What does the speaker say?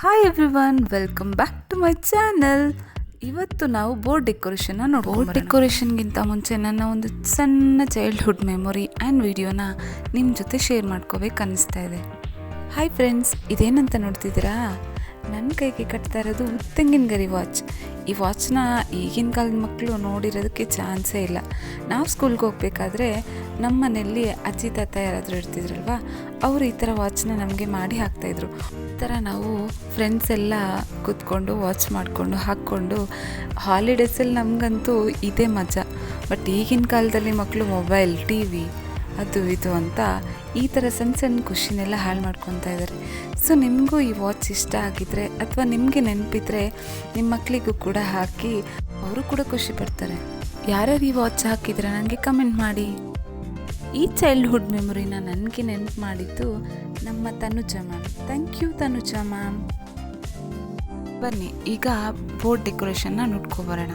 Hi everyone, welcome back to my channel. ಇವತ್ತು ನಾವು board ಡೆಕೋರೇಷನ್ನ ನೋಡ್ಬೋದು. ಬೋರ್ಡ್ ಡೆಕೋರೇಷನ್ಗಿಂತ ಮುಂಚೆ ನನ್ನ ಒಂದು ಸಣ್ಣ ಚೈಲ್ಡ್ಹುಡ್ ಮೆಮೊರಿ ಆ್ಯಂಡ್ ವಿಡಿಯೋನ ನಿಮ್ಮ ಜೊತೆ ಶೇರ್ ಮಾಡ್ಕೋಬೇಕು ಅನ್ನಿಸ್ತಾ ಇದೆ. ಹಾಯ್ ಫ್ರೆಂಡ್ಸ್, ಇದೇನಂತ ನೋಡ್ತಿದ್ದೀರಾ? ನನ್ನ ಕೈಗೆ ಕಟ್ತಾ ಇರೋದು ತೆಂಗಿನ ಗರಿ ವಾಚ್. ಈ ವಾಚ್ನ ಈಗಿನ ಕಾಲದ ಮಕ್ಕಳು ನೋಡಿರೋದಕ್ಕೆ ಚಾನ್ಸೇ ಇಲ್ಲ. ನಾವು ಸ್ಕೂಲ್ಗೆ ಹೋಗ್ಬೇಕಾದ್ರೆ ನಮ್ಮ ಮನೆಯಲ್ಲಿ ಅಜ್ಜಿ ತಾತ ಯಾರಾದರೂ ಇರ್ತಿದ್ರಲ್ವ, ಅವರು ಈ ಥರ ವಾಚ್ನ ನಮಗೆ ಮಾಡಿ ಹಾಕ್ತಾಯಿದ್ರು. ಈ ಥರ ನಾವು ಫ್ರೆಂಡ್ಸ್ ಎಲ್ಲ ಕೂತ್ಕೊಂಡು ವಾಚ್ ಮಾಡಿಕೊಂಡು ಹಾಕ್ಕೊಂಡು ಹಾಲಿಡೇಸಲ್ಲಿ ನಮಗಂತೂ ಇದೇ ಮಜಾ. ಬಟ್ ಈಗಿನ ಕಾಲದಲ್ಲಿ ಮಕ್ಕಳು ಮೊಬೈಲ್, ಟಿ ವಿ ಅದು ಇದು ಅಂತ ಈ ಥರ ಸಣ್ಣ ಸಣ್ಣ ಖುಷಿನೆಲ್ಲ ಹಾಳು ಮಾಡ್ಕೊತಾ ಇದ್ದಾರೆ. ಸೊ ನಿಮಗೂ ಈ ವಾಚ್ ಇಷ್ಟ ಆಗಿದ್ರೆ ಅಥವಾ ನಿಮಗೆ ನೆನಪಿದ್ರೆ ನಿಮ್ಮ ಮಕ್ಕಳಿಗೂ ಕೂಡ ಹಾಕಿ ಅವರು ಕೂಡ ಖುಷಿ ಪಡ್ತಾರೆ. ಯಾರ್ಯಾರು ಈ ವಾಚ್ ಹಾಕಿದ್ರೆ ನನಗೆ ಕಮೆಂಟ್ ಮಾಡಿ. ಈ ಚೈಲ್ಡ್ಹುಡ್ ಮೆಮೊರಿನ ನನಗೆ ನೆನಪು ಮಾಡಿದ್ದು ನಮ್ಮ Tanuja ma'am. Thank you Tanuja ma'am. ಬನ್ನಿ ಈಗ ಬೋರ್ಡ್ ಡೆಕೋರೇಷನ್ನ ನೋಡ್ಕೊಬರೋಣ.